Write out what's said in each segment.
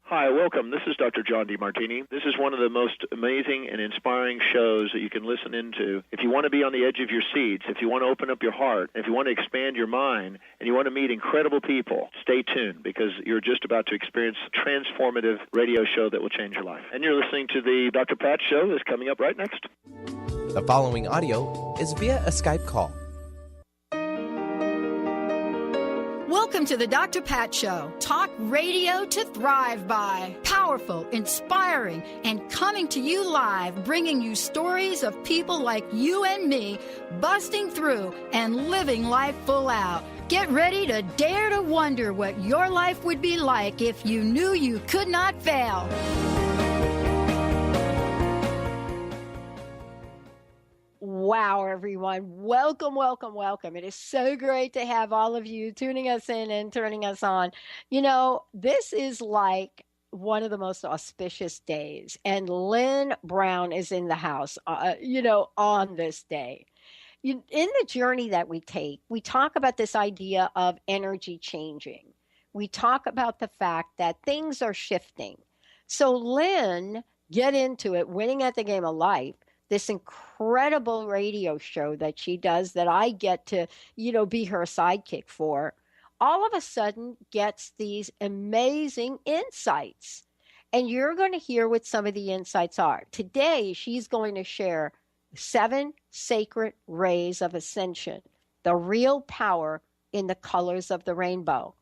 Hi, welcome. This is Dr. John DeMartini. This is one of the most amazing and inspiring shows that you can listen into. If you want to be on the edge of your seats, if you want to open up your heart, if you want to expand your mind, and you want to meet incredible people, stay tuned because you're just about to experience a transformative radio show that will change your life. And you're listening to the Dr. Pat Show that's coming up right next. The following audio is via a Skype call. Welcome to the Dr. Pat Show. Talk radio to thrive by. Powerful, inspiring, and coming to you live, bringing you stories of people like you and me busting through and living life full out. Get ready to dare to wonder what your life would be like if you knew you could not fail. Wow, everyone. Welcome, welcome, welcome. It is so great to have all of you tuning us in and turning us on. You know, this is like one of the most auspicious days, and Lynn Brown is in the house, on this day. In the journey that we take, we talk about this idea of energy changing. We talk about the fact that things are shifting. So Lynn, get into it, winning at the game of life, this incredible radio show that she does that I get to, be her sidekick for, all of a sudden gets these amazing insights. And you're going to hear what some of the insights are. Today, she's going to share 7 sacred rays of ascension, the real power in the colors of the rainbow.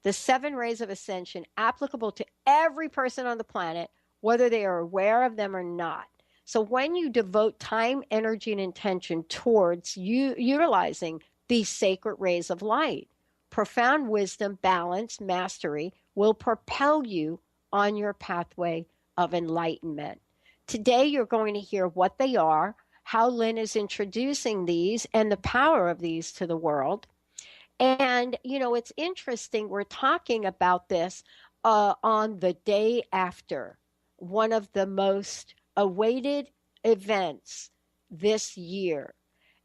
The 7 rays of ascension applicable to every person on the planet, whether they are aware of them or not. So when you devote time, energy, and intention towards utilizing these sacred rays of light, profound wisdom, balance, mastery will propel you on your pathway of enlightenment. Today, you're going to hear what they are, how Lynn is introducing these, and the power of these to the world. And, it's interesting. We're talking about this on the day after one of the most awaited events this year.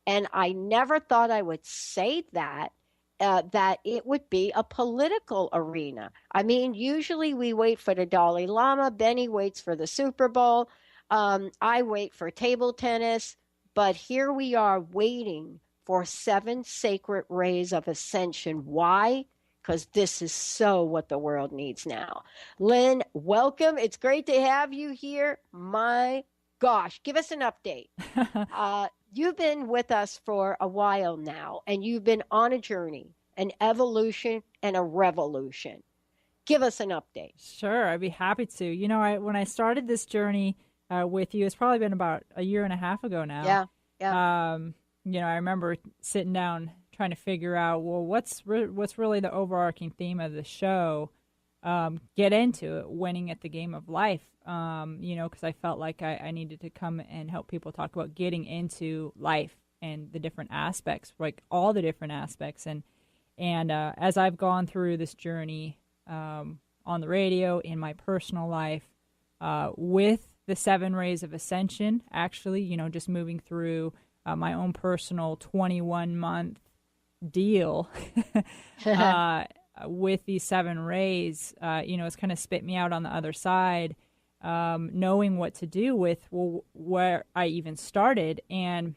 And I never thought I would say that it would be a political arena. I mean, usually we wait for the Dalai Lama. Benny waits for the Super Bowl. I wait for table tennis. But here we are waiting for 7 sacred rays of ascension. Why? Because this is so what the world needs now. Lynn, welcome. It's great to have you here. My gosh, give us an update. You've been with us for a while now, and you've been on a journey, an evolution and a revolution. Give us an update. Sure, I'd be happy to. When I started this journey with you, it's probably been about a year and a half ago now. Yeah. I remember sitting down trying to figure out, well, what's really the overarching theme of the show, get into it, winning at the game of life, because I felt like I needed to come and help people talk about getting into life and the different aspects, like all the different aspects. And as I've gone through this journey on the radio, in my personal life, with the 7 rays of ascension, actually, just moving through my own personal 21-month deal with these 7 rays, it's kind of spit me out on the other side, knowing what to do with where I even started. And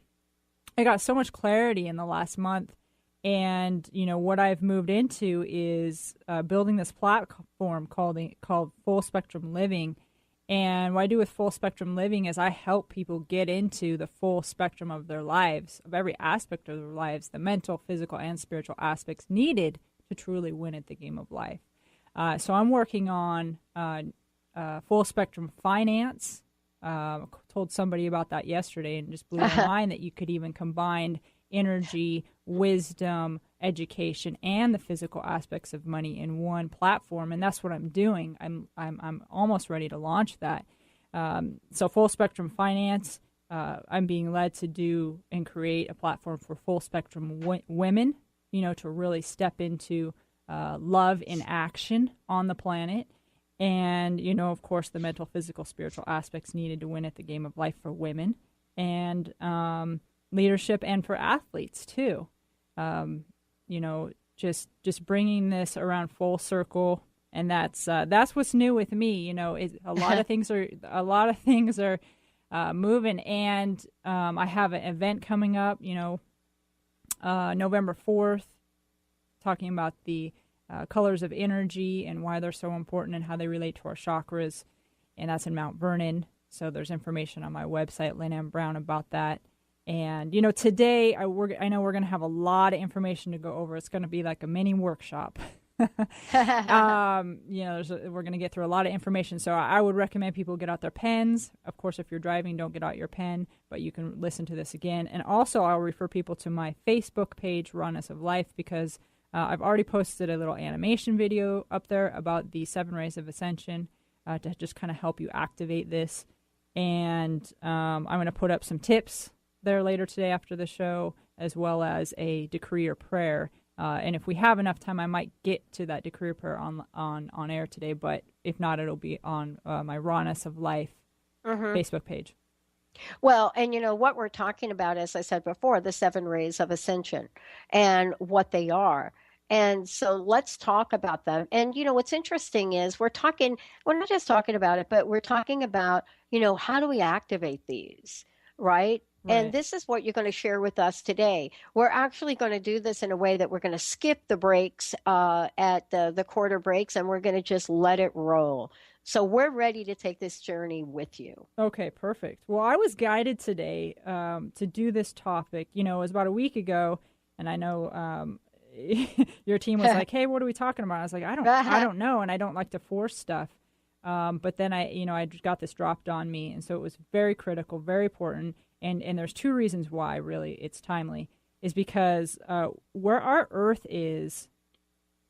I got so much clarity in the last month. And, what I've moved into is building this platform called Full Spectrum Living. And what I do with Full Spectrum Living is I help people get into the full spectrum of their lives, of every aspect of their lives, the mental, physical, and spiritual aspects needed to truly win at the game of life. So I'm working on full spectrum finance. Told somebody about that yesterday and just blew my mind that you could even combine energy, wisdom, education, and the physical aspects of money in one platform, and that's what I'm doing. I'm almost ready to launch that. So Full Spectrum Finance, I'm being led to do and create a platform for full spectrum women, to really step into love in action on the planet, and of course the mental, physical, spiritual aspects needed to win at the game of life for women, and leadership, and for athletes too. Just bringing this around full circle And that's what's new with me. You know, a lot of things are moving, and I have an event coming up. You know, November 4th, talking about the colors of energy and why they're so important and how they relate to our chakras, and that's in Mount Vernon. So there's information on my website, Lynn M. Brown, about that. And, you know, today I know we're going to have a lot of information to go over. It's going to be like a mini workshop. You know, we're going to get through a lot of information. So I would recommend people get out their pens. Of course, if you're driving, don't get out your pen, but you can listen to this again. And also, I'll refer people to my Facebook page, Rawness of Life, because I've already posted a little animation video up there about the 7 Rays of Ascension to just kind of help you activate this. And I'm going to put up some tips there later today after the show, as well as a decree or prayer. And if we have enough time, I might get to that decree or prayer on air today. But if not, it'll be on my Rawness of Life Facebook page. Well, and you know what we're talking about, as I said before, the 7 Rays of Ascension and what they are. And so let's talk about them. And, you know, what's interesting is we're not just talking about it, but we're talking about, you know, how do we activate these, right? And this is what you're going to share with us today. We're actually going to do this in a way that we're going to skip the breaks at the quarter breaks, and we're going to just let it roll. So we're ready to take this journey with you. Okay, perfect. Well, I was guided today to do this topic. You know, it was about a week ago, and I know your team was like, "Hey, what are we talking about?" I was like, "I don't know," and I don't like to force stuff. But then I got this dropped on me, and so it was very critical, very important. And there's two reasons why really it's timely, is because where our Earth is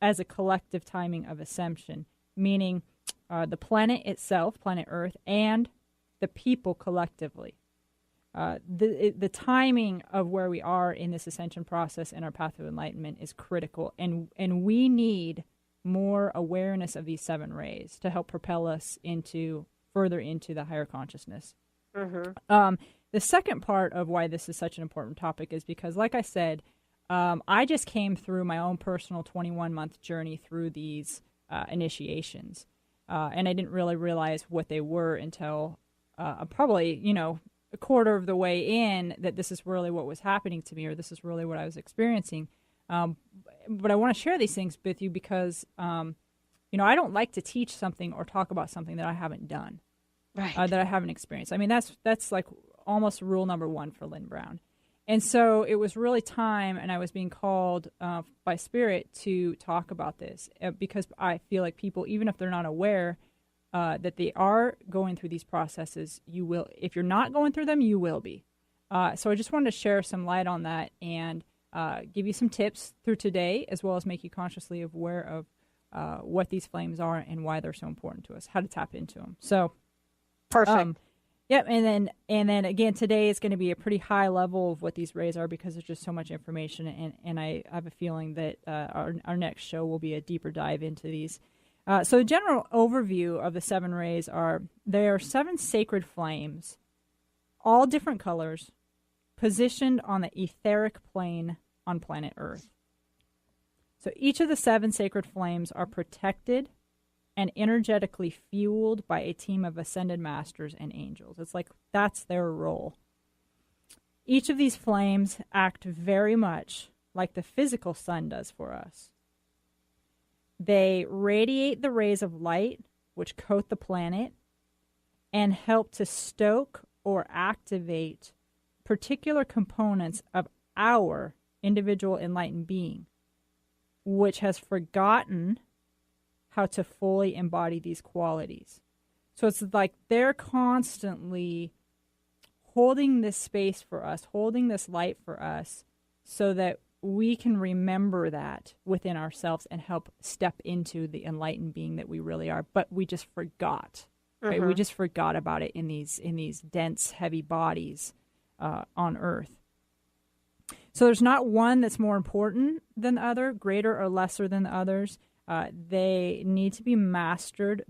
as a collective timing of ascension, meaning the planet itself, planet Earth, and the people collectively. The timing of where we are in this ascension process and our path of enlightenment is critical, and we need more awareness of these 7 rays to help propel us further into the higher consciousness. The second part of why this is such an important topic is because, like I said, I just came through my own personal 21-month journey through these initiations, and I didn't really realize what they were until probably, you know, a quarter of the way in, that this is really what was happening to me, or this is really what I was experiencing. But I want to share these things with you because, you know, I don't like to teach something or talk about something that I haven't done, that I haven't experienced. I mean, that's like almost rule number 1 for Lynn Brown. And so it was really time, and I was being called by Spirit to talk about this because I feel like people, even if they're not aware that they are going through these processes, you will. If you're not going through them, you will be. So I just wanted to share some light on that and give you some tips through today, as well as make you consciously aware of what these flames are and why they're so important to us, how to tap into them. So, perfect. Yep, and then again, today is going to be a pretty high level of what these rays are because there's just so much information, and I have a feeling that our next show will be a deeper dive into these. So the general overview of the 7 rays they are 7 sacred flames, all different colors, positioned on the etheric plane on planet Earth. So each of the 7 sacred flames are protected and energetically fueled by a team of ascended masters and angels. It's like that's their role. Each of these flames act very much like the physical sun does for us. They radiate the rays of light, which coat the planet, and help to stoke or activate particular components of our individual enlightened being, which has forgotten how to fully embody these qualities. So it's like they're constantly holding this space for us, holding this light for us, so that we can remember that within ourselves and help step into the enlightened being that we really are. But we just forgot, right? We just forgot about it in these dense, heavy bodies on Earth. So there's not one that's more important than the other, greater or lesser than the others. They need to be mastered,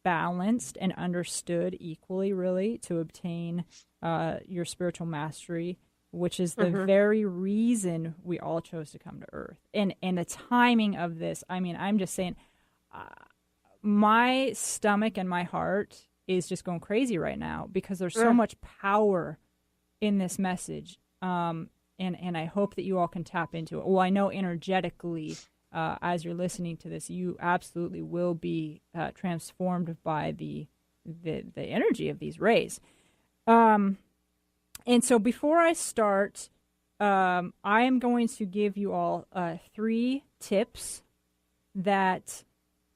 balanced, and understood equally, really, to obtain your spiritual mastery, which is the very reason we all chose to come to Earth. And the timing of this, I mean, I'm just saying, my stomach and my heart is just going crazy right now because there's so much power in this message. And I hope that you all can tap into it. Well, I know energetically, as you're listening to this, you absolutely will be transformed by the energy of these rays. And so before I start, I am going to give you all 3 tips that,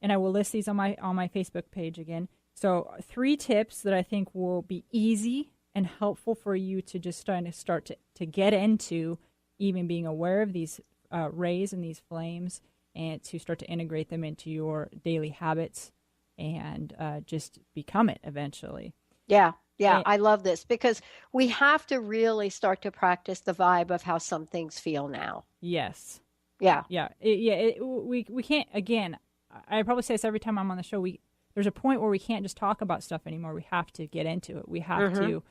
and I will list these on my Facebook page again. So 3 tips that I think will be easy and helpful for you to just start to get into even being aware of these rays and these flames, and to start to integrate them into your daily habits and just become it eventually. Yeah, I love this because we have to really start to practice the vibe of how some things feel now. Yes. Yeah. We can't, again, I probably say this every time I'm on the show, there's a point where we can't just talk about stuff anymore. We have to get into it. We have to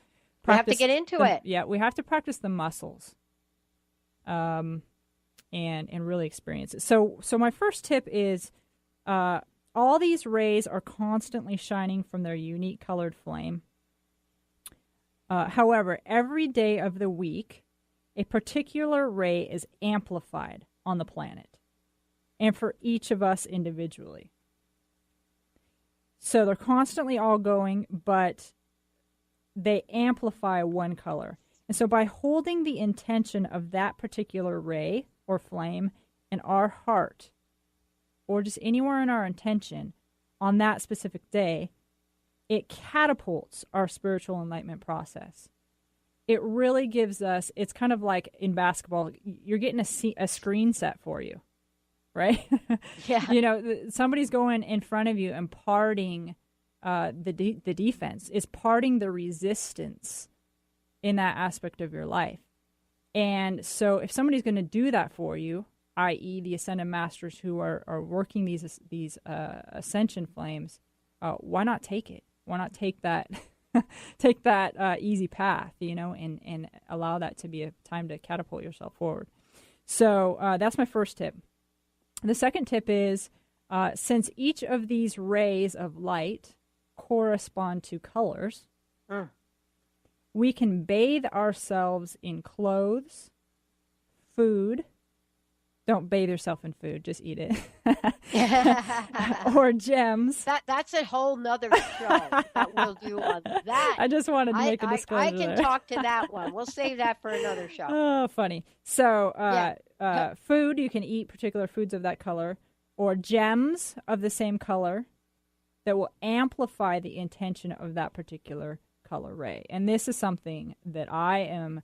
practice. We have to get into it. Yeah, we have to practice the muscles and really experience it. So my first tip is all these rays are constantly shining from their unique colored flame. However, every day of the week, a particular ray is amplified on the planet, and for each of us individually. So they're constantly all going, but they amplify one color. And so by holding the intention of that particular ray or flame in our heart, or just anywhere in our intention on that specific day, it catapults our spiritual enlightenment process. It really gives us, it's kind of like in basketball, you're getting a screen set for you, right? Yeah. You know, somebody's going in front of you and parting the defense. It's parting the resistance in that aspect of your life. And so if somebody's going to do that for you, i.e. the Ascended Masters who are working these ascension flames, why not take it? Why not take that easy path, and allow that to be a time to catapult yourself forward. So that's my first tip. The second tip is, since each of these rays of light correspond to colors, we can bathe ourselves in clothes, food. Don't bathe yourself in food, just eat it. Or gems. That's a whole nother show that we'll do on that. I just wanted to make a disclosure. I can talk to that one. We'll save that for another show. Oh, funny. So food, you can eat particular foods of that color, or gems of the same color that will amplify the intention of that particular color ray. And this is something that I am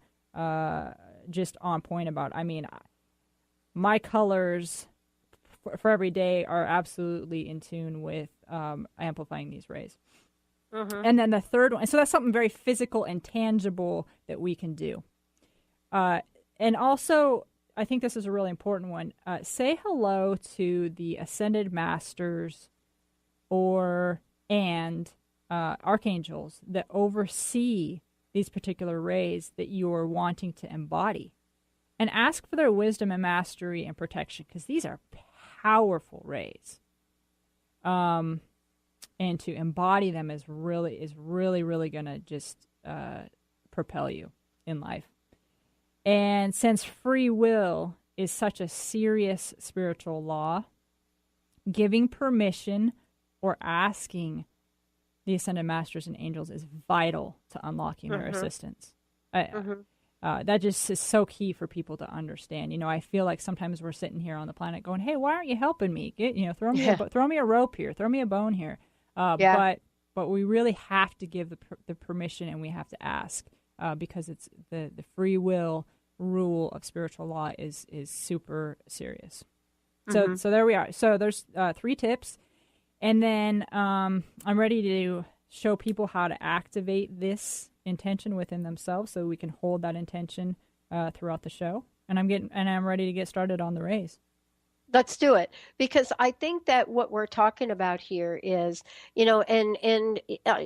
just on point about. I mean, my colors for every day are absolutely in tune with amplifying these rays. And then the third one, so that's something very physical and tangible that we can do. And also, I think this is a really important one. Say hello to the Ascended Masters and archangels that oversee these particular rays that you are wanting to embody. And ask for their wisdom and mastery and protection, because these are powerful rays. And to embody them is really going to just propel you in life. And since free will is such a serious spiritual law, giving permission or asking the Ascended Masters and Angels is vital to unlocking their assistance. That just is so key for people to understand. I feel like sometimes we're sitting here on the planet going, "Hey, why aren't you helping me? Throw me a rope here, throw me a bone here." But we really have to give the permission, and we have to ask because it's the free will rule of spiritual law is super serious. So there we are. So there's 3 tips, and then I'm ready to show people how to activate this intention within themselves, so we can hold that intention throughout the show. And I'm ready to get started on the rays. Let's do it, because I think that what we're talking about here is, and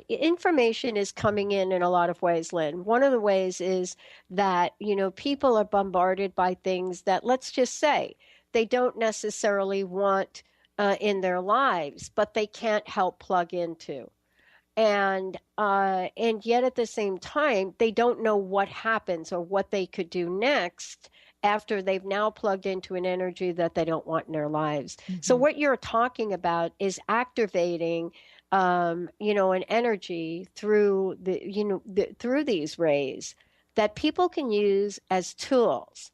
information is coming in a lot of ways, Lynn. One of the ways is that, people are bombarded by things that, let's just say, they don't necessarily want in their lives, but they can't help plug into. And yet at the same time, they don't know what happens or what they could do next after they've now plugged into an energy that they don't want in their lives. So what you're talking about is activating, an energy through through these rays that people can use as tools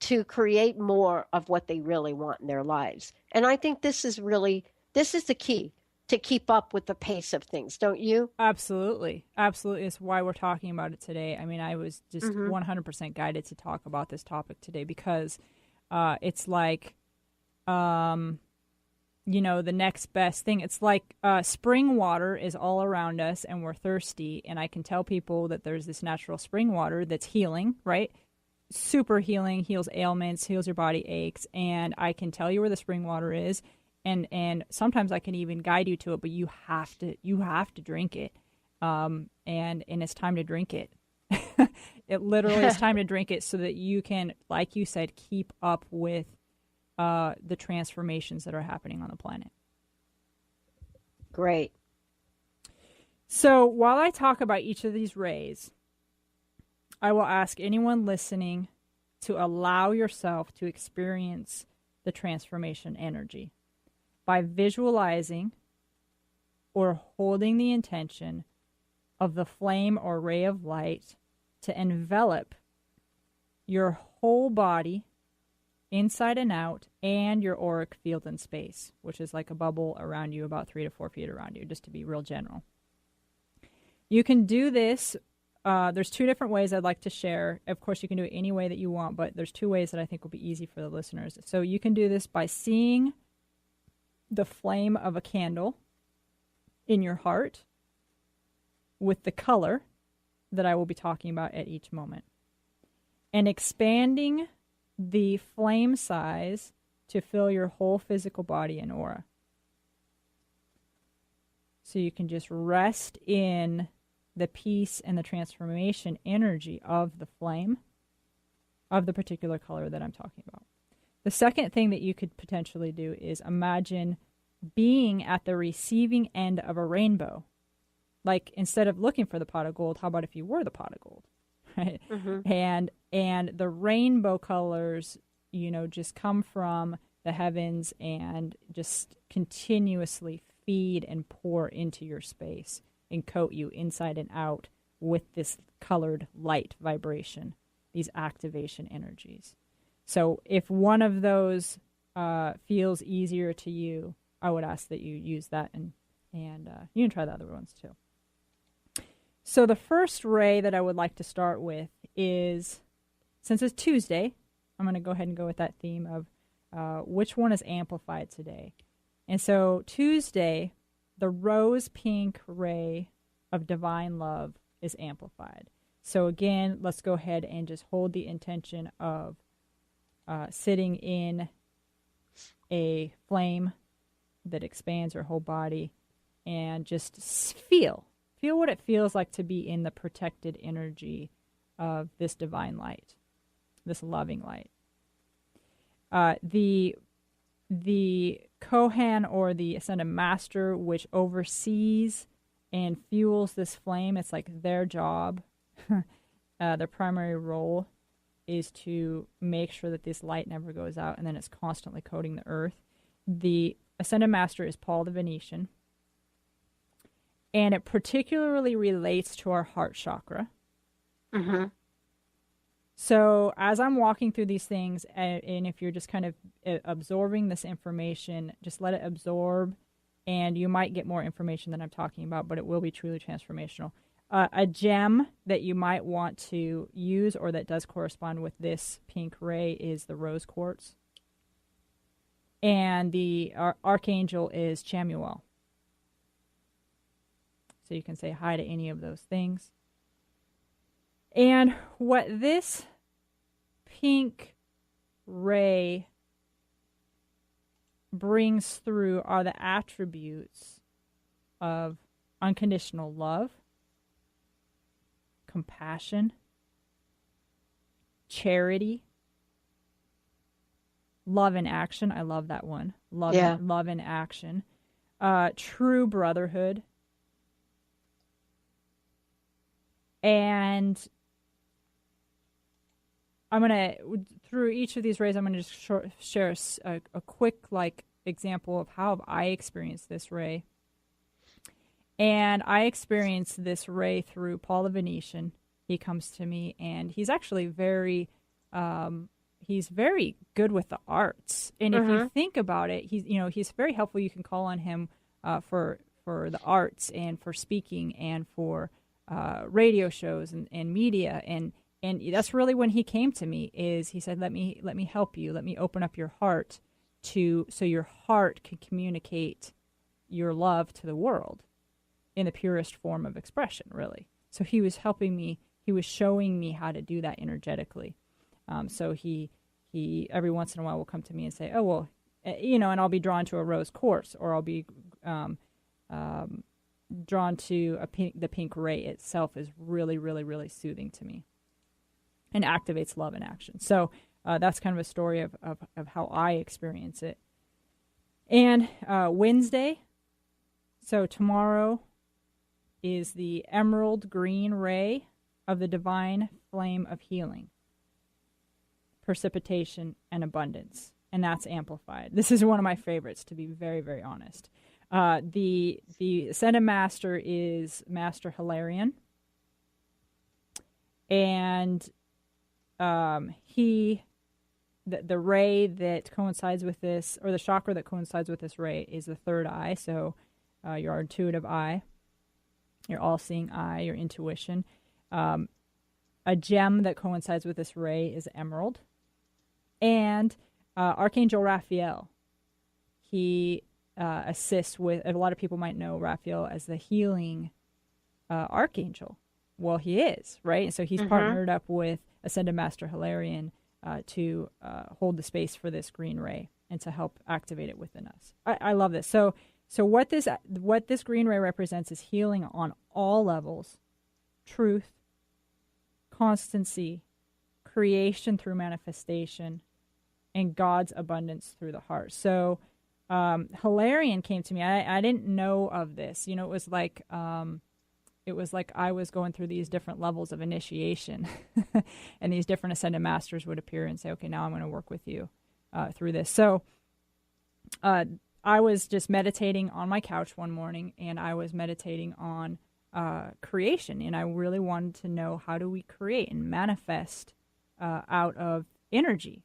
to create more of what they really want in their lives. And I think this is the key to keep up with the pace of things, don't you? Absolutely. Absolutely. It's why we're talking about it today. I mean, I was just 100% guided to talk about this topic today because it's like, the next best thing. It's like spring water is all around us and we're thirsty. And I can tell people that there's this natural spring water that's healing, right? Super healing, heals ailments, heals your body aches. And I can tell you where the spring water is. And sometimes I can even guide you to it, but you have to drink it, and it's time to drink it. It literally is time to drink it so that you can, like you said, keep up with the transformations that are happening on the planet. Great. So while I talk about each of these rays, I will ask anyone listening to allow yourself to experience the transformation energy by visualizing or holding the intention of the flame or ray of light to envelop your whole body inside and out and your auric field and space, which is like a bubble around you about 3 to 4 feet around you, just to be real general. You can do this. There's 2 different ways I'd like to share. Of course, you can do it any way that you want, but there's 2 ways that I think will be easy for the listeners. So you can do this by seeing the flame of a candle in your heart with the color that I will be talking about at each moment, and expanding the flame size to fill your whole physical body and aura. So you can just rest in the peace and the transformation energy of the flame of the particular color that I'm talking about. The second thing that you could potentially do is imagine being at the receiving end of a rainbow. Like, instead of looking for the pot of gold, how about if you were the pot of gold, right? And the rainbow colors, just come from the heavens and just continuously feed and pour into your space and coat you inside and out with this colored light vibration, these activation energies. So if one of those feels easier to you, I would ask that you use that, and you can try the other ones too. So the first ray that I would like to start with is, since it's Tuesday, I'm going to go ahead and go with that theme of which one is amplified today. And so Tuesday, the rose pink ray of divine love is amplified. So again, let's go ahead and just hold the intention of sitting in a flame that expands your whole body, and just feel what it feels like to be in the protected energy of this divine light, this loving light. The Kohan, or the Ascended Master, which oversees and fuels this flame, it's like their job, their primary role is to make sure that this light never goes out, and then it's constantly coating the earth. The Ascended Master is Paul the Venetian, and it particularly relates to our heart chakra. So as I'm walking through these things, and if you're just kind of absorbing this information, just let it absorb, and you might get more information than I'm talking about, but it will be truly transformational. A gem that you might want to use, or that does correspond with this pink ray, is the rose quartz. And the archangel is Chamuel. So you can say hi to any of those things. And what this pink ray brings through are the attributes of unconditional love, compassion, charity, Love in action. I love that one. Yeah. Love in action. True brotherhood. And through each of these rays, I'm going to just share a quick example of how I experienced this ray. And I experienced this ray through Paul the Venetian. He comes to me, and he's actually he's very good with the arts. And if you think about it, he's very helpful. You can call on him for the arts and for speaking and for radio shows and media. And that's really when he came to me. Is he said, let me help you. Let me open up your heart so your heart can communicate your love to the world in the purest form of expression, really. So he was helping me. He was showing me how to do that energetically. So he every once in a while will come to me and say, oh, well, and I'll be drawn to a rose quartz, or I'll be drawn to the pink ray itself is really, really, really soothing to me and activates love in action. So that's kind of a story of how I experience it. And Wednesday, so tomorrow, is the emerald green ray of the divine flame of healing, precipitation, and abundance. And that's amplified. This is one of my favorites, to be very, very honest. The Ascended Master is Master Hilarion. And the ray that coincides with this, or the chakra that coincides with this ray, is the third eye. So your intuitive eye, your all-seeing eye, your intuition. A gem that coincides with this ray is emerald. And Archangel Raphael, he assists with, a lot of people might know Raphael as the healing archangel. Well, he is, right? And so he's partnered up with Ascended Master Hilarion to hold the space for this green ray and to help activate it within us. I love this. So what this green ray represents is healing on all levels: truth, constancy, creation through manifestation, and God's abundance through the heart. So Hilarion came to me. I didn't know of this. It was like I was going through these different levels of initiation, and these different Ascended Masters would appear and say, okay, now I'm going to work with you through this. So I was just meditating on my couch one morning, and I was meditating on creation, and I really wanted to know, how do we create and manifest out of energy?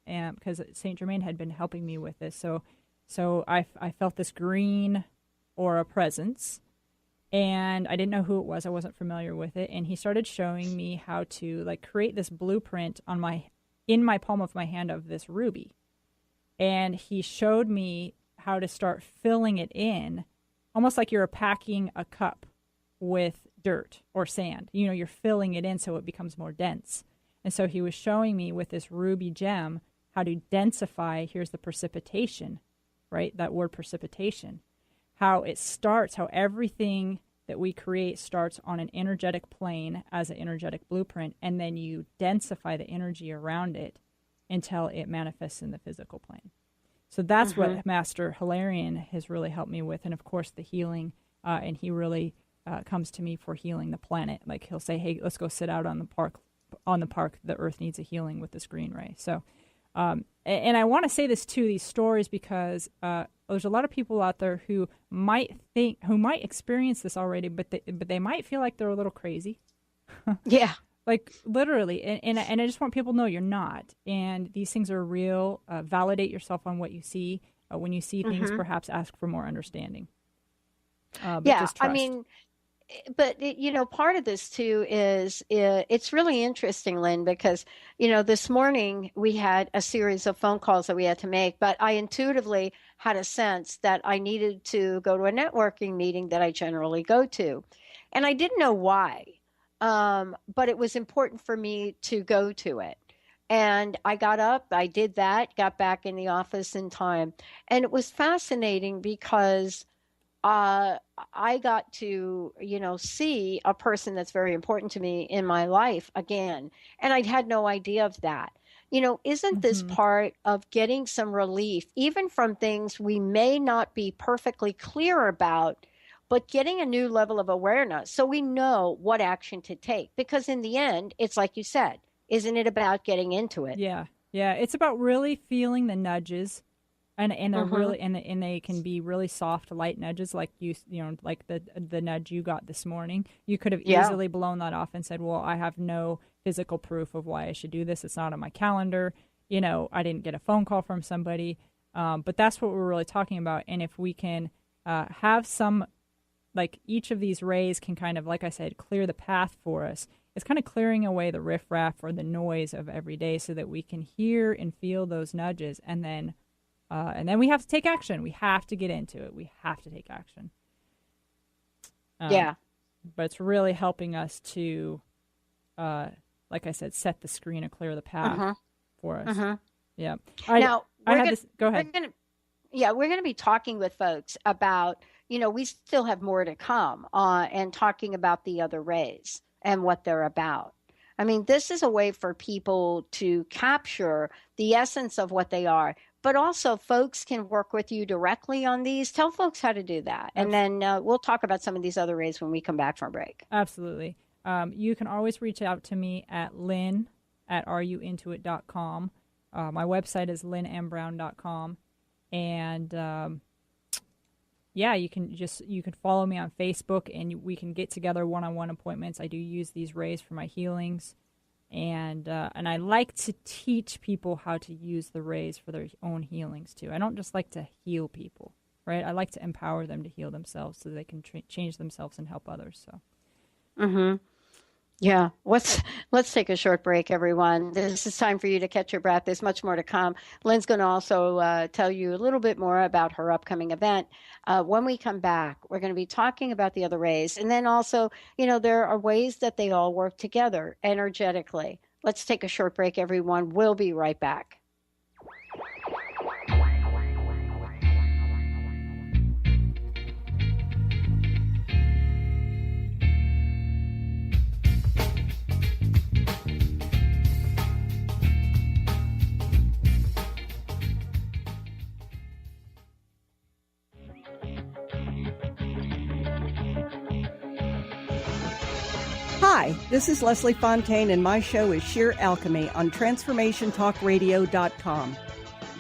And because Saint Germain had been helping me with this, so I felt this green aura presence, and I didn't know who it was. I wasn't familiar with it, and he started showing me how to create this blueprint in my palm of my hand of this ruby, and he showed me how to start filling it in, almost like you're packing a cup with dirt or sand. You're filling it in so it becomes more dense. And so he was showing me with this ruby gem how to densify. Here's the precipitation, right? That word precipitation. How it starts, how everything that we create starts on an energetic plane as an energetic blueprint, and then you densify the energy around it until it manifests in the physical plane. So that's what Master Hilarion has really helped me with. And of course the healing, and he really comes to me for healing the planet. Like he'll say, hey, let's go sit out on the park. The earth needs a healing with this green ray. So, and I want to say this too, these stories, because there's a lot of people out there who might experience this already, but they might feel like they're a little crazy. Yeah. Like literally, and I just want people to know you're not. And these things are real. Validate yourself on what you see. When you see things, perhaps ask for more understanding. But just trust. But part of this too is it's really interesting, Lynn, because this morning we had a series of phone calls that we had to make, but I intuitively had a sense that I needed to go to a networking meeting that I generally go to, and I didn't know why, but it was important for me to go to it. And I got up, I did that, got back in the office in time, and it was fascinating because I got to, see a person that's very important to me in my life again. And I'd had no idea of that. isn't this part of getting some relief, even from things we may not be perfectly clear about, but getting a new level of awareness so we know what action to take? Because in the end, it's like you said, isn't it about getting into it? Yeah. Yeah. It's about really feeling the nudges. And they're really and they can be really soft, light nudges, like like the nudge you got this morning. You could have easily blown that off and said, "Well, I have no physical proof of why I should do this. It's not on my calendar. I didn't get a phone call from somebody." But that's what we're really talking about. And if we can have some, like each of these rays can kind of, like I said, clear the path for us. It's kind of clearing away the riffraff or the noise of every day, so that we can hear and feel those nudges, and then we have to take action. We have to get into it. We have to take action. But it's really helping us to, like I said, set the screen and clear the path for us. Yeah. Now, go ahead. We're going to be talking with folks about, we still have more to come and talking about the other rays and what they're about. I mean, this is a way for people to capture the essence of what they are. But also, folks can work with you directly on these. Tell folks how to do that. And then we'll talk about some of these other rays when we come back from break. Absolutely. You can always reach out to me at lynn@areyouintoit.com. My website is lynnmbrown.com. And you can follow me on Facebook, and we can get together one-on-one appointments. I do use these rays for my healings. And I like to teach people how to use the rays for their own healings too. I don't just like to heal people, right? I like to empower them to heal themselves so they can change themselves and help others. So. Yeah. Let's take a short break, everyone. This is time for you to catch your breath. There's much more to come. Lynn's going to also tell you a little bit more about her upcoming event. When we come back, we're going to be talking about the other rays. And then also, there are ways that they all work together energetically. Let's take a short break, everyone. We'll be right back. Hi, this is Leslie Fontaine, and my show is Sheer Alchemy on TransformationTalkRadio.com.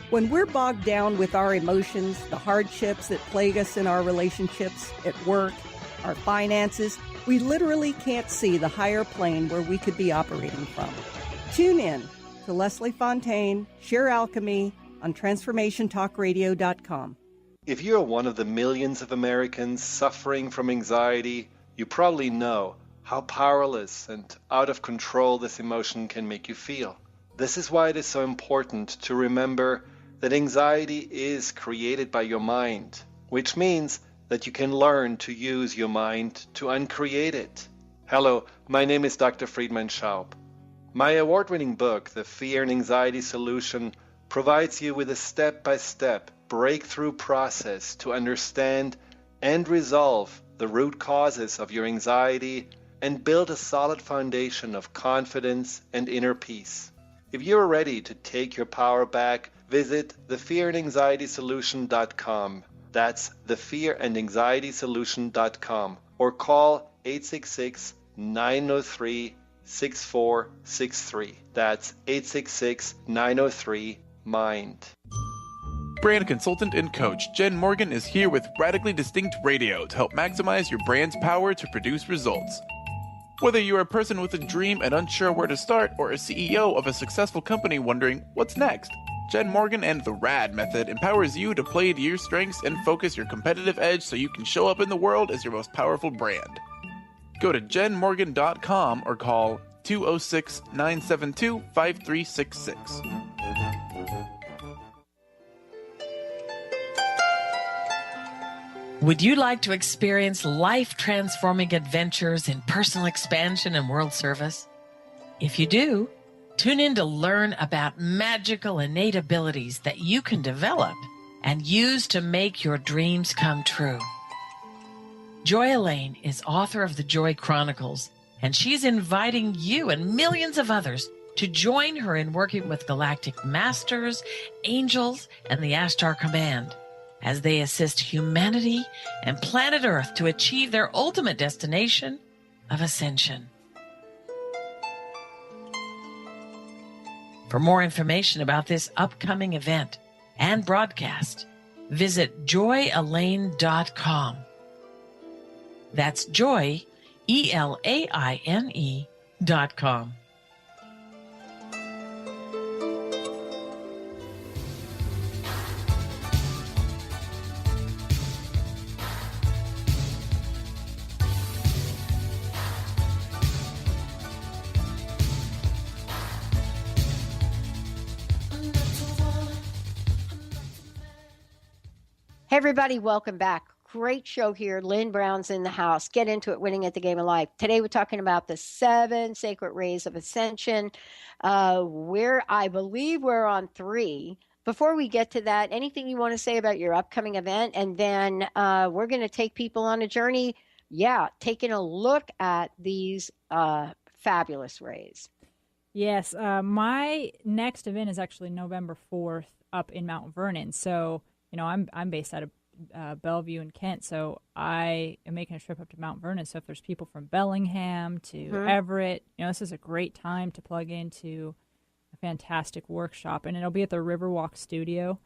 When we're bogged down with our emotions, the hardships that plague us in our relationships, at work, our finances, we literally can't see the higher plane where we could be operating from. Tune in to Leslie Fontaine, Sheer Alchemy on TransformationTalkRadio.com. If you're one of the millions of Americans suffering from anxiety, you probably know how powerless and out of control this emotion can make you feel. This is why it is so important to remember that anxiety is created by your mind, which means that you can learn to use your mind to uncreate it. Hello, my name is Dr. Friedman Schaub. My award-winning book, The Fear and Anxiety Solution, provides you with a step-by-step breakthrough process to understand and resolve the root causes of your anxiety and build a solid foundation of confidence and inner peace. If you're ready to take your power back, visit thefearandanxietysolution.com. That's thefearandanxietysolution.com, or call 866-903-6463. That's 866-903-MIND. Brand consultant and coach Jen Morgan is here with Radically Distinct Radio to help maximize your brand's power to produce results. Whether you're a person with a dream and unsure where to start, or a CEO of a successful company wondering what's next, Jen Morgan and the RAD method empowers you to play to your strengths and focus your competitive edge so you can show up in the world as your most powerful brand. Go to jenmorgan.com or call 206-972-5366. Would you like to experience life-transforming adventures in personal expansion and world service? If you do, tune in to learn about magical innate abilities that you can develop and use to make your dreams come true. Joy Elaine is author of the Joy Chronicles, and she's inviting you and millions of others to join her in working with galactic masters, angels, and the Ashtar Command as they assist humanity and planet Earth to achieve their ultimate destination of ascension. For more information about this upcoming event and broadcast, visit joyelaine.com. That's joy, ELAINE.com. Hey, everybody, welcome back. Great show here. Lynn Brown's in the house. Get into it, winning at the game of life. Today we're talking about the 7 sacred rays of ascension. I believe we're on 3. Before we get to that, anything you want to say about your upcoming event? And then we're going to take people on a journey, taking a look at these fabulous rays. Yes, my next event is actually November 4th up in Mount Vernon. So, I'm based out of Bellevue in Kent, so I am making a trip up to Mount Vernon. So if there's people from Bellingham to Everett, this is a great time to plug into a fantastic workshop. And it'll be at the Riverwalk Studio,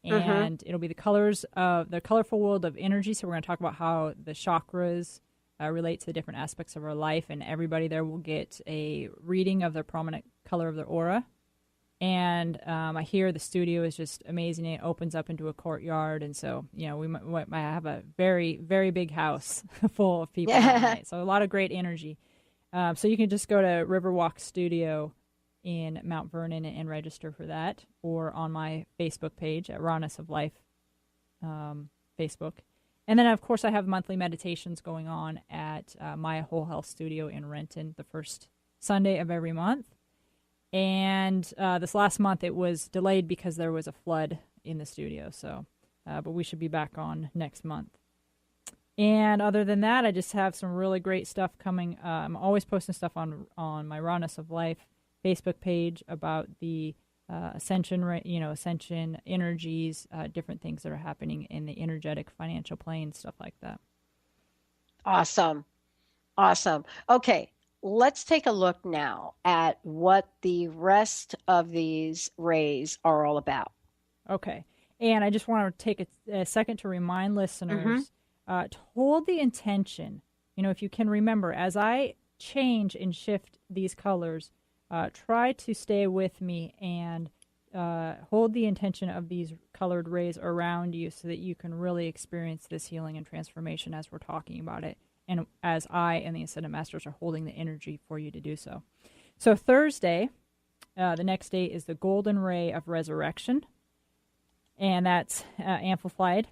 and it'll be the colorful world of energy. So we're going to talk about how the chakras relate to the different aspects of our life, and everybody there will get a reading of their prominent color of their aura. And I hear the studio is just amazing. It opens up into a courtyard, and so we might have a very, very big house full of people that night. So a lot of great energy. So you can just go to Riverwalk Studio in Mount Vernon and register for that, or on my Facebook page at Rawness of Life Facebook. And then, of course, I have monthly meditations going on at my Whole Health Studio in Renton the first Sunday of every month. And this last month it was delayed because there was a flood in the studio. So, but we should be back on next month. And other than that, I just have some really great stuff coming. I'm always posting stuff on my Rawness of Life Facebook page about the ascension, ascension energies, different things that are happening in the energetic financial plane, stuff like that. Awesome. Okay. Let's take a look now at what the rest of these rays are all about. Okay. And I just want to take a second to remind listeners to hold the intention. If you can remember, as I change and shift these colors, try to stay with me and hold the intention of these colored rays around you so that you can really experience this healing and transformation as we're talking about it. And as I and the Ascended Masters are holding the energy for you to do so. So Thursday, the next day, is the Golden Ray of Resurrection, and that's amplified.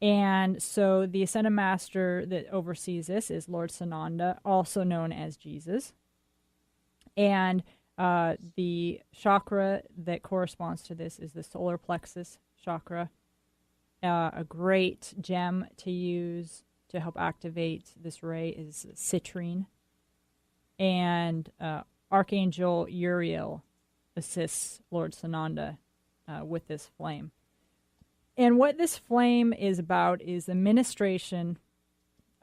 And so the Ascended Master that oversees this is Lord Sananda, also known as Jesus. And the chakra that corresponds to this is the solar plexus chakra, a great gem to use to help activate this ray is citrine. And Archangel Uriel assists Lord Sananda with this flame. And what this flame is about is the ministration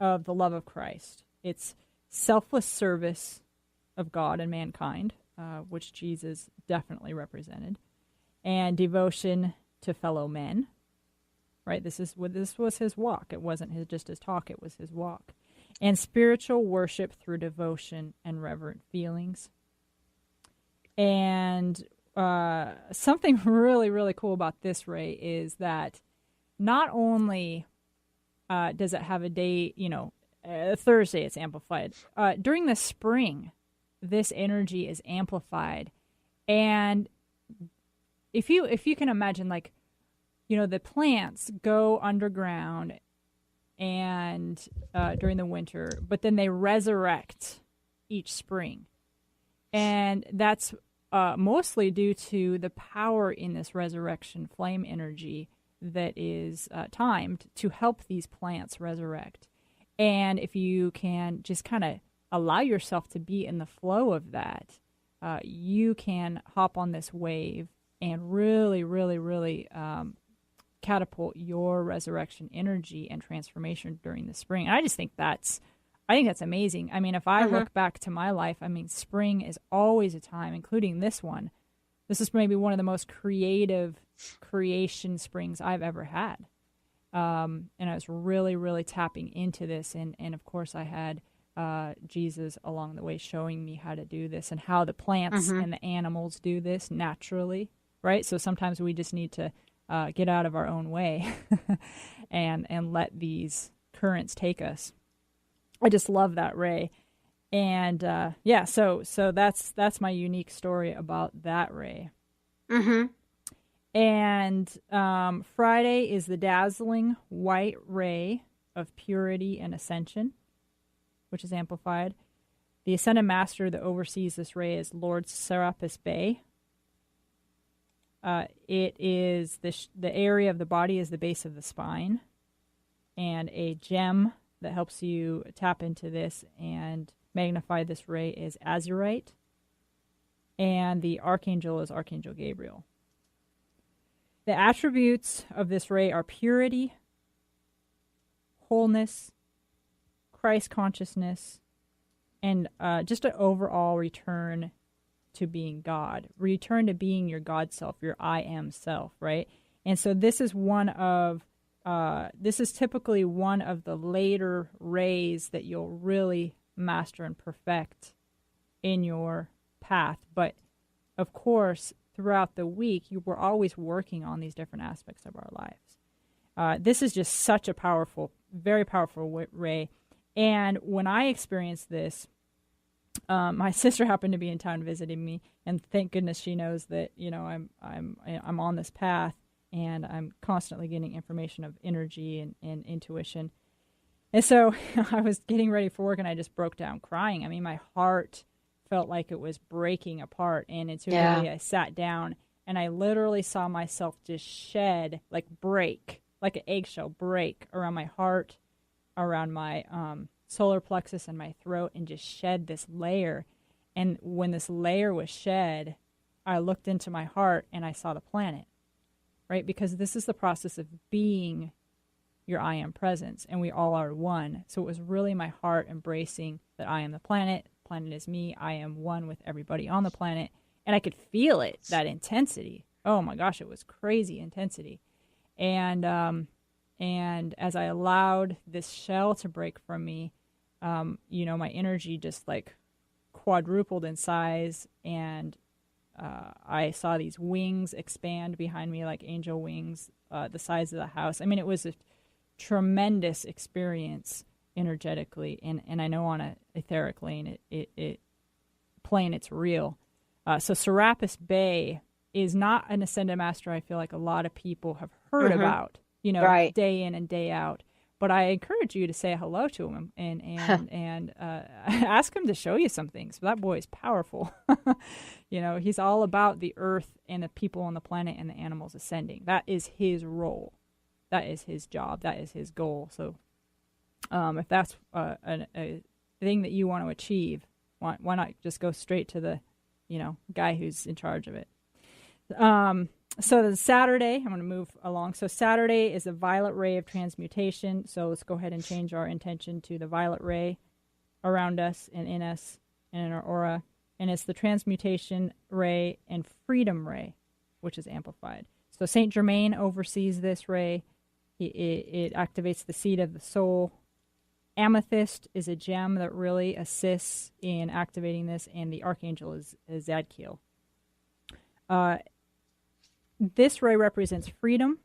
of the love of Christ. It's selfless service of God and mankind, which Jesus definitely represented, and devotion to fellow men. Right, this was his walk. It wasn't just his talk. It was his walk, and spiritual worship through devotion and reverent feelings. And something really, really cool about this ray is that not only does it have a day, Thursday it's amplified. During the spring, this energy is amplified, and if you can imagine, like, the plants go underground and during the winter, but then they resurrect each spring. And that's mostly due to the power in this resurrection flame energy that is timed to help these plants resurrect. And if you can just kind of allow yourself to be in the flow of that, you can hop on this wave and really, really, really catapult your resurrection energy and transformation during the spring. And I just think that's amazing. I mean, if I look back to my life, I mean, spring is always a time, including this one. This is maybe one of the most creative creation springs I've ever had. And I was really, really tapping into this. And of course, I had Jesus along the way showing me how to do this and how the plants and the animals do this naturally, right? So sometimes we just need to get out of our own way and let these currents take us. I just love that, Ray. And so that's my unique story about that Ray. And Friday is the dazzling white ray of purity and ascension, which is amplified. The Ascended Master that oversees this ray is Lord Serapis Bey. It is the area of the body is the base of the spine, and a gem that helps you tap into this and magnify this ray is azurite, and the archangel is Archangel Gabriel. The attributes of this ray are purity, wholeness, Christ consciousness, and just an overall return to being God. Return to being your God self, your I am self, right? And so this is typically one of the later rays that you'll really master and perfect in your path. But of course, throughout the week, we're always working on these different aspects of our lives. This is just such a powerful, very powerful ray. And when I experienced this, my sister happened to be in town visiting me, and thank goodness she knows that I'm on this path, and I'm constantly getting information of energy and intuition. And so I was getting ready for work, and I just broke down crying. I mean, my heart felt like it was breaking apart, and intuitively I sat down, and I literally saw myself just shed, break, like an eggshell break around my heart, around my solar plexus and my throat, and just shed this layer. And when this layer was shed, I looked into my heart and I saw the planet, right? Because this is the process of being your I am presence, and we all are one. So it was really my heart embracing that I am the planet is me, I am one with everybody on the planet, and I could feel it, that intensity. Oh my gosh, it was crazy intensity. And as I allowed this shell to break from me, my energy just quadrupled in size, and I saw these wings expand behind me like angel wings, the size of the house. I mean, it was a tremendous experience energetically, and I know on a etheric lane, it plane, it's real. So Serapis Bey is not an Ascended Master I feel like a lot of people have heard about, right, day in and day out. But I encourage you to say hello to him and ask him to show you some things. That boy is powerful. He's all about the earth and the people on the planet and the animals ascending. That is his role. That is his job. That is his goal. So if that's a thing that you want to achieve, why not just go straight to the guy who's in charge of it. So the Saturday, I'm going to move along. So Saturday is a violet ray of transmutation. So let's go ahead and change our intention to the violet ray around us and in us and in our aura. And it's the transmutation ray and freedom ray, which is amplified. So Saint Germain oversees this ray. It activates the seed of the soul. Amethyst is a gem that really assists in activating this, and the archangel is Zadkiel. This ray represents freedom,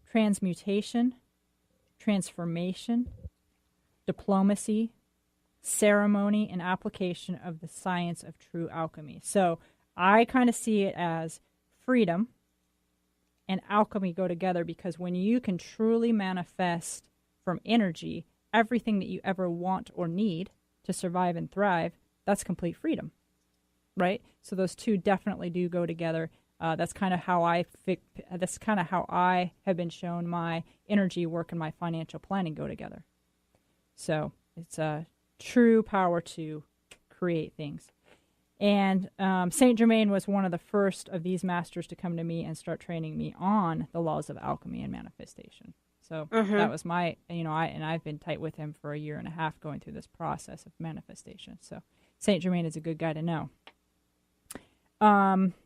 transmutation, transformation, diplomacy, ceremony, and application of the science of true alchemy. So I kind of see it as freedom and alchemy go together, because when you can truly manifest from energy everything that you ever want or need to survive and thrive, that's complete freedom, right? So those two definitely do go together. That's kind of how I have been shown my energy work and my financial planning go together. So it's a true power to create things. And Saint Germain was one of the first of these masters to come to me and start training me on the laws of alchemy and manifestation. So that was my, I've been tight with him for a year and a half going through this process of manifestation. So Saint Germain is a good guy to know.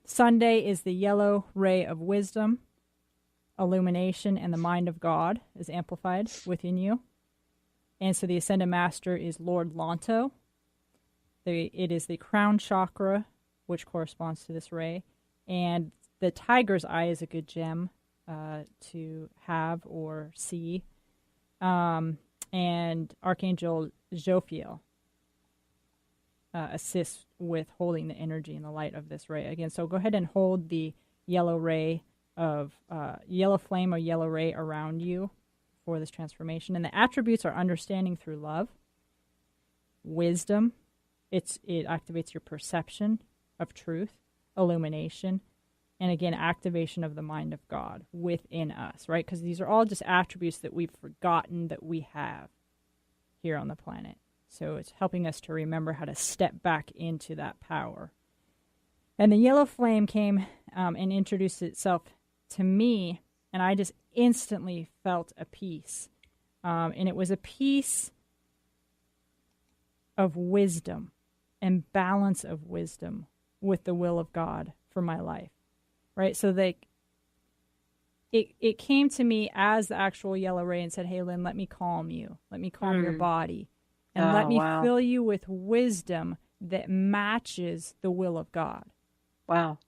Sunday is the yellow ray of wisdom, illumination, and the mind of God is amplified within you. And so the Ascended Master is Lord Lonto. It is the crown chakra, which corresponds to this ray. And the tiger's eye is a good gem to have or see. And Archangel Jophiel assists with holding the energy and the light of this ray. Again, so go ahead and hold the yellow ray of yellow flame or yellow ray around you for this transformation. And the attributes are understanding through love, wisdom. It activates your perception of truth, illumination, and again, activation of the mind of God within us, right? Because these are all just attributes that we've forgotten that we have here on the planet. So it's helping us to remember how to step back into that power. And the yellow flame came and introduced itself to me, and I just instantly felt a peace. And it was a peace of wisdom and balance of wisdom with the will of God for my life, right? So it came to me as the actual yellow ray and said, hey, Lynn, let me calm you. Let me calm your body. And let me fill you with wisdom that matches the will of God. Wow.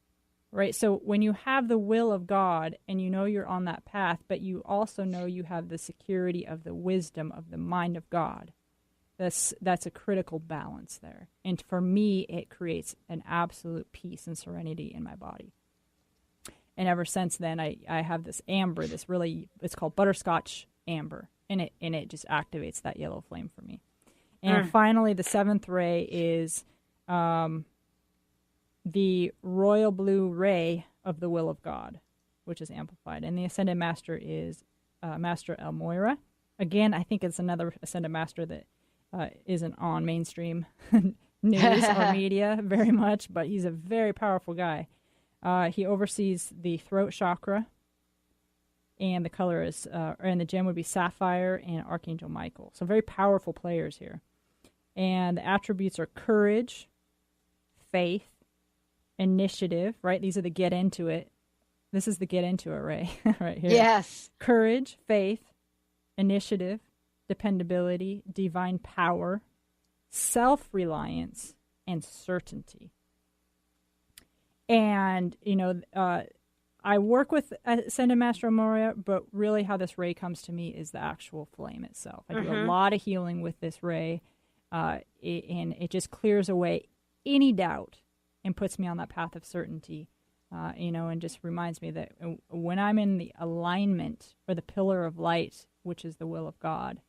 Right? So when you have the will of God and you know you're on that path, but you also know you have the security of the wisdom of the mind of God, that's a critical balance there. And for me, it creates an absolute peace and serenity in my body. And ever since then, I have this amber, it's called butterscotch amber, and it just activates that yellow flame for me. And finally, the seventh ray is the royal blue ray of the will of God, which is amplified. And the Ascended Master is Master El Moira. Again, I think it's another Ascended Master that isn't on mainstream news or media very much, but he's a very powerful guy. He oversees the throat chakra, and the color is, and the gem would be sapphire and Archangel Michael. So very powerful players here. And the attributes are courage, faith, initiative, right? These are the get into it. This is the get into it ray right here. Yes. Courage, faith, initiative, dependability, divine power, self-reliance, and certainty. And, I work with Ascended Master Moria, but really how this ray comes to me is the actual flame itself. I do a lot of healing with this ray, and it just clears away any doubt and puts me on that path of certainty, and just reminds me that when I'm in the alignment or the pillar of light, which is the will of God,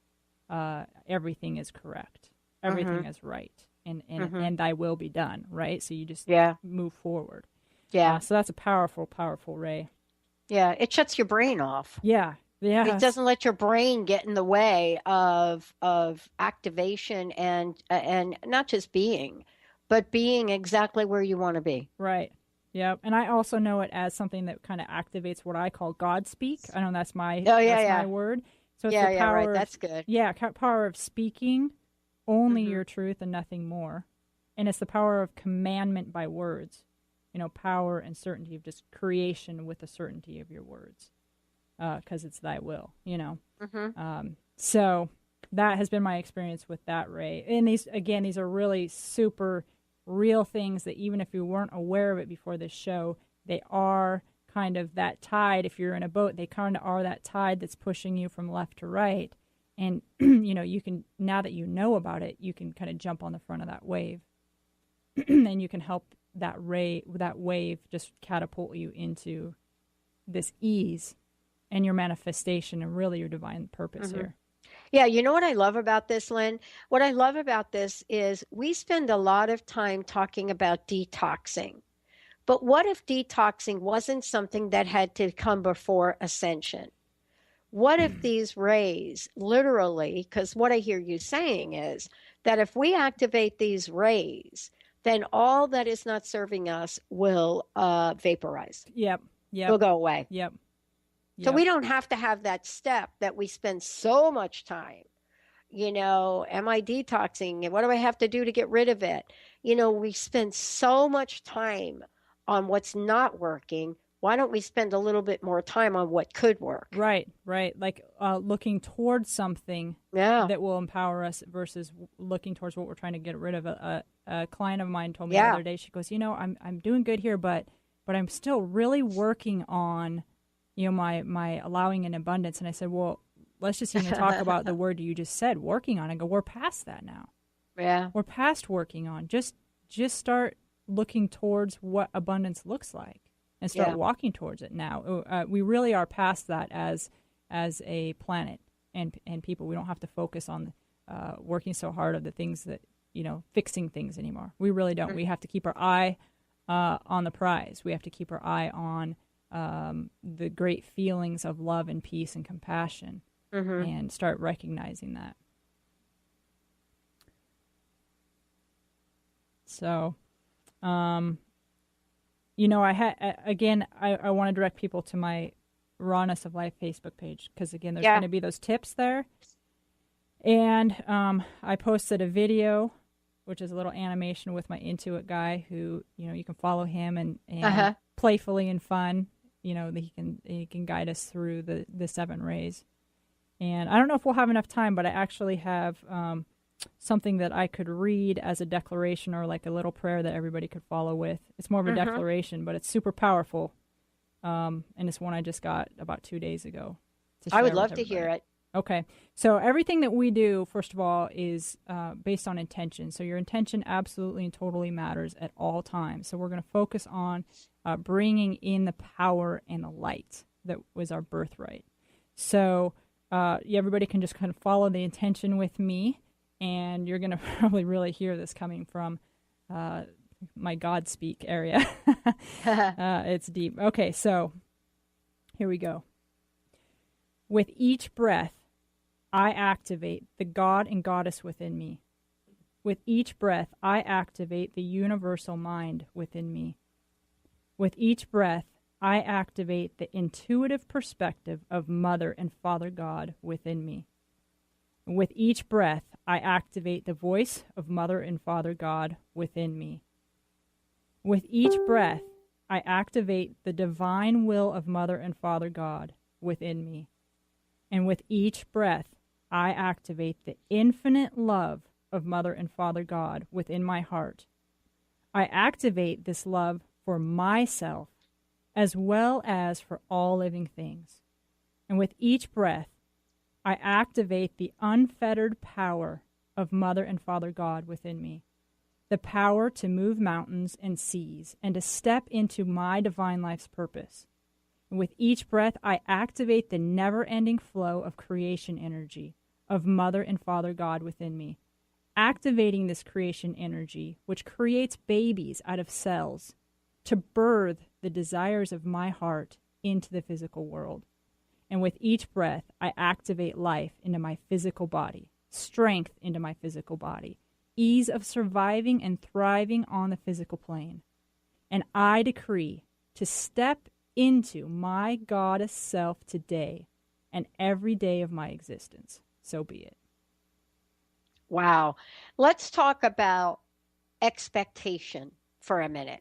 everything is correct. Everything is right. And thy will be done, right? So you just move forward. Yeah. So that's a powerful, powerful ray. Yeah. It shuts your brain off. Yeah. Yeah. It doesn't let your brain get in the way of activation and not just being, but being exactly where you want to be. Right. Yeah. And I also know it as something that kind of activates what I call God speak. I know that's my my word. So it's the power right. That's good. Yeah, power of speaking only your truth and nothing more. And it's the power of commandment by words. Power and certainty of just creation with the certainty of your words, because it's thy will, So that has been my experience with that ray. And these are really super real things that even if you weren't aware of it before this show, they are kind of that tide. If you're in a boat, they kind of are that tide that's pushing you from left to right. And, you can, now that you know about it, you can kind of jump on the front of that wave and you can help that wave just catapult you into this ease and your manifestation and really your divine purpose here. Yeah, you know what I love about this, Lynn? What I love about this is we spend a lot of time talking about detoxing. But what if detoxing wasn't something that had to come before ascension? What if these rays literally, because what I hear you saying is that if we activate these rays, then all that is not serving us will vaporize. Yep. Will go away. Yep. So we don't have to have that step that we spend so much time. Am I detoxing? What do I have to do to get rid of it? We spend so much time on what's not working. Why don't we spend a little bit more time on what could work? Right. Like looking towards something that will empower us versus looking towards what we're trying to get rid of. A client of mine told me the other day, she goes, I'm doing good here, but I'm still really working on, my allowing an abundance. And I said, well, let's just even talk about the word you just said, working on. I go, we're past that now. Yeah. We're past working on. Just start looking towards what abundance looks like and start walking towards it now. We really are past that as a planet and people. We don't have to focus on working so hard on the things that, fixing things anymore. We really don't. We have to keep our eye on the prize. We have to keep our eye on the great feelings of love and peace and compassion. And start recognizing that. So, I want to direct people to my Rawness of Life Facebook page because, again, there's going to be those tips there. And I posted a video, which is a little animation with my Intuit guy who, you can follow him and playfully and fun, he can guide us through the 7 rays. And I don't know if we'll have enough time, but I actually have something that I could read as a declaration or like a little prayer that everybody could follow with. It's more of a declaration, but it's super powerful. And it's one I just got about 2 days ago. I would love to hear it. Okay. So everything that we do, first of all, is based on intention. So your intention absolutely and totally matters at all times. So we're going to focus on bringing in the power and the light that was our birthright. So everybody can just kind of follow the intention with me, and you're going to probably really hear this coming from my God speak area. It's deep. Okay, so here we go. With each breath, I activate the God and Goddess within me. With each breath, I activate the universal mind within me. With each breath, I activate the intuitive perspective of Mother and Father God within me. With each breath, I activate the voice of Mother and Father God within me. With each breath, I activate the divine will of Mother and Father God within me. And with each breath, I activate the infinite love of Mother and Father God within my heart. I activate this love for myself as well as for all living things. And with each breath, I activate the unfettered power of Mother and Father God within me, the power to move mountains and seas and to step into my divine life's purpose. And with each breath, I activate the never-ending flow of creation energy of Mother and Father God within me, activating this creation energy, which creates babies out of cells to birth the desires of my heart into the physical world. And with each breath, I activate life into my physical body, strength into my physical body, ease of surviving and thriving on the physical plane. And I decree to step into my goddess self today and every day of my existence. So be it. Wow. Let's talk about expectation for a minute.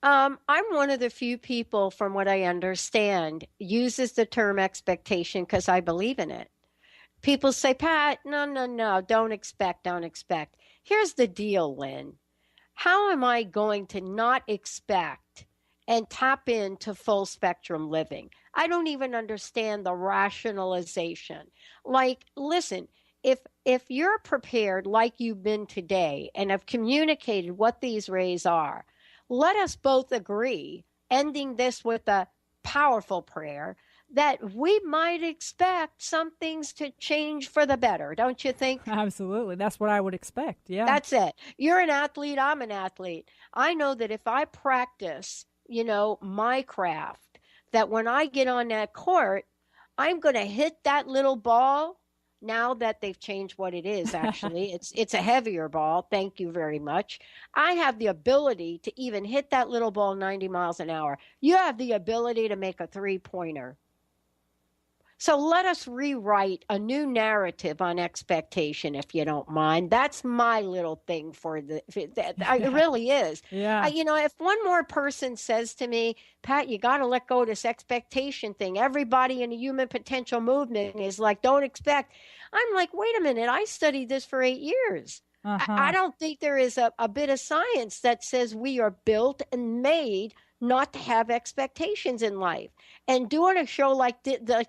I'm one of the few people, from what I understand, uses the term expectation because I believe in it. People say, Pat, no, don't expect. Here's the deal, Lynn. How am I going to not expect and tap into full spectrum living? I don't even understand the rationalization. Like, listen, if you're prepared like you've been today and have communicated what these rays are, let us both agree, ending this with a powerful prayer, that we might expect some things to change for the better, don't you think? Absolutely. That's what I would expect. Yeah. That's it. You're an athlete. I'm an athlete. I know that if I practice, my craft, that when I get on that court, I'm going to hit that little ball now that they've changed what it is, actually, it's a heavier ball. Thank you very much. I have the ability to even hit that little ball 90 miles an hour. You have the ability to make a 3-pointer. So let us rewrite a new narrative on expectation, if you don't mind. That's my little thing for it really is. Yeah. If one more person says to me, Pat, you got to let go of this expectation thing. Everybody in the human potential movement is like, don't expect. I'm like, wait a minute. I studied this for 8 years. I don't think there is a bit of science that says we are built and made not to have expectations in life. And doing a show like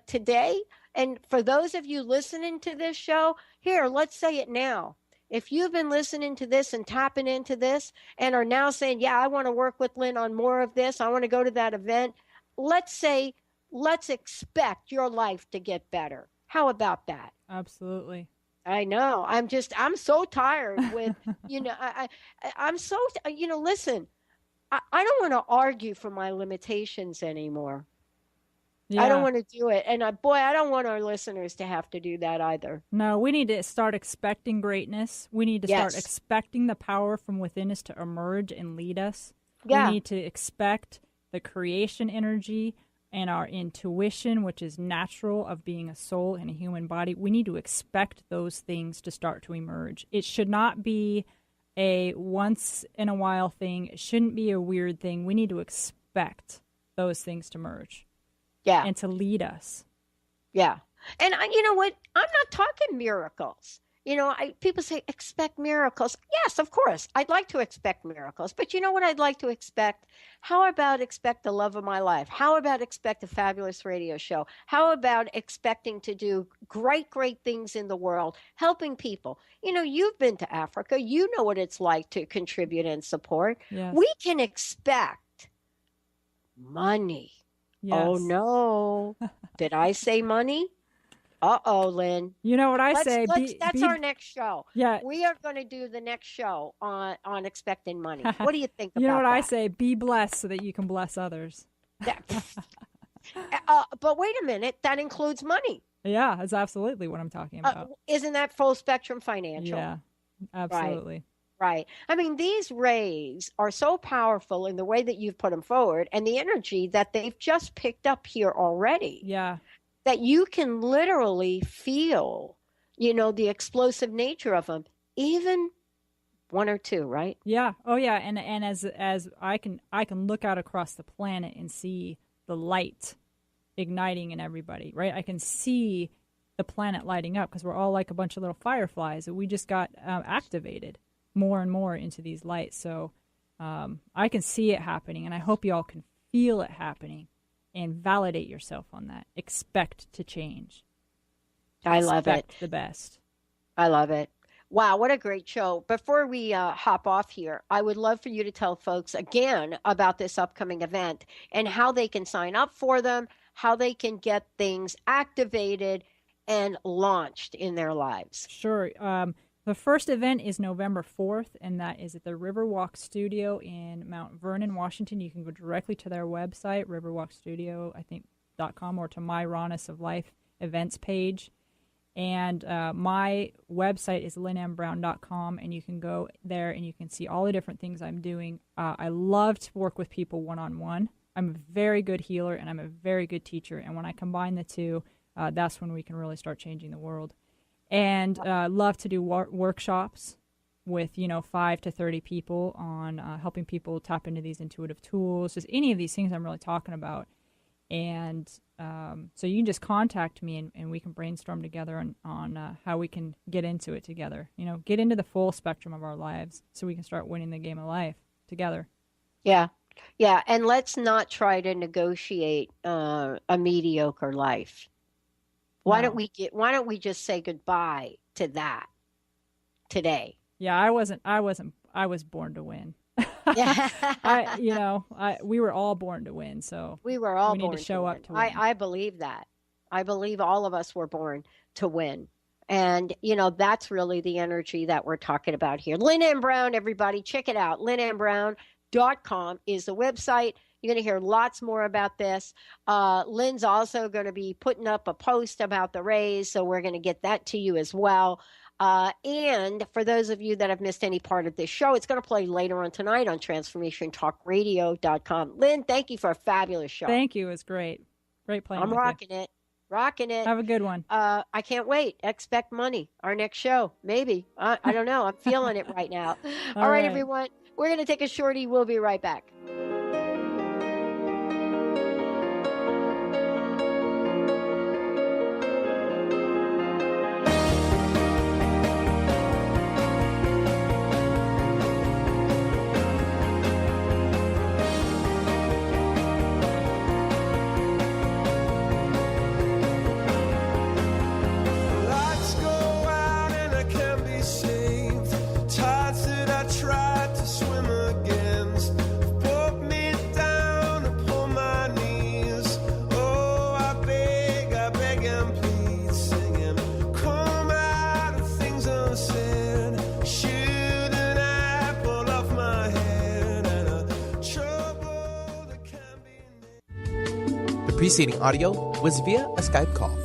today, and for those of you listening to this show, here, let's say it now. If you've been listening to this and tapping into this and are now saying, yeah, I want to work with Lynn on more of this, I want to go to that event, let's expect your life to get better. How about that? Absolutely. I know. I'm so tired with, I'm so, listen, I don't want to argue for my limitations anymore. Yeah. I don't want to do it. And I don't want our listeners to have to do that either. No, we need to start expecting greatness. We need to start expecting the power from within us to emerge and lead us. Yeah. We need to expect the creation energy and our intuition, which is natural of being a soul in a human body. We need to expect those things to start to emerge. It should not be a once in a while thing. It shouldn't be a weird thing. We need to expect those things to merge. Yeah. And to lead us. Yeah. And you know what? I'm not talking miracles. People say expect miracles. Yes, of course. I'd like to expect miracles. But you know what I'd like to expect? How about expect the love of my life? How about expect a fabulous radio show? How about expecting to do great, great things in the world, helping people? You've been to Africa. You know what it's like to contribute and support. Yes. We can expect money. Yes. Oh, no. Did I say money? Uh-oh, Lynn. You know what I say? That's our next show. Yeah. We are going to do the next show on expecting money. What do you think about that? You know what I say? Be blessed so that you can bless others. But wait a minute. That includes money. Yeah, that's absolutely what I'm talking about. Isn't that full spectrum financial? Yeah, absolutely. Right. I mean, these rays are so powerful in the way that you've put them forward and the energy that they've just picked up here already. Yeah. That you can literally feel, the explosive nature of them, even one or two, right? Yeah. Oh, yeah. And as I can look out across the planet and see the light igniting in everybody, right? I can see the planet lighting up because we're all like a bunch of little fireflies that we just got activated more and more into these lights. So I can see it happening, and I hope you all can feel it happening. And validate yourself on that. Expect to change. I love it. Expect the best. I love it. Wow, what a great show. Before we hop off here, I would love for you to tell folks again about this upcoming event and how they can sign up for them, how they can get things activated and launched in their lives. Sure. The first event is November 4th, and that is at the Riverwalk Studio in Mount Vernon, Washington. You can go directly to their website, riverwalkstudio.com, or to my Rawness of Life events page. And my website is lynnmbrown.com, and you can go there and you can see all the different things I'm doing. I love to work with people one-on-one. I'm a very good healer, and I'm a very good teacher. And when I combine the two, that's when we can really start changing the world. And love to do workshops with, 5 to 30 people on helping people tap into these intuitive tools, just any of these things I'm really talking about. And so you can just contact me and we can brainstorm together on how we can get into it together, get into the full spectrum of our lives so we can start winning the game of life together. Yeah. Yeah. And let's not try to negotiate a mediocre life. Why don't we just say goodbye to that today? Yeah, I was born to win. Yeah. We were all born to win, so we need to show up to win. I believe that. I believe all of us were born to win. And, that's really the energy that we're talking about here. Lynn M. Brown, everybody, check it out. LynnMBrown.com is the website. You're going to hear lots more about this. Lynn's also going to be putting up a post about the rays, so we're going to get that to you as well. And for those of you that have missed any part of this show, it's going to play later on tonight on transformationtalkradio.com. Lynn, thank you for a fabulous show. Thank you. It was great. Great playing. I'm rocking it. Rocking it. Have a good one. I can't wait. Expect money. Our next show. Maybe. I don't know. I'm feeling it right now. All right, everyone. We're going to take a shorty. We'll be right back. The preceding audio was via a Skype call.